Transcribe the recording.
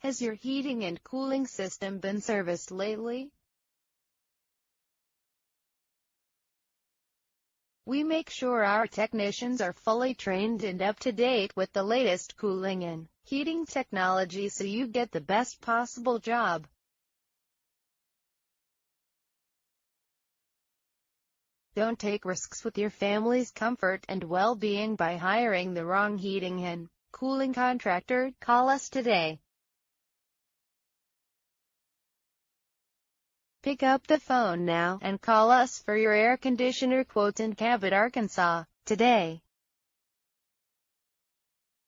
Has your heating and cooling system been serviced lately? We make sure our technicians are fully trained and up to date with the latest cooling and heating technology so you get the best possible job. Don't take risks with your family's comfort and well-being by hiring the wrong heating and cooling contractor. Call us today. Pick up the phone now and call us for your air conditioner quote in Cabot, Arkansas, today.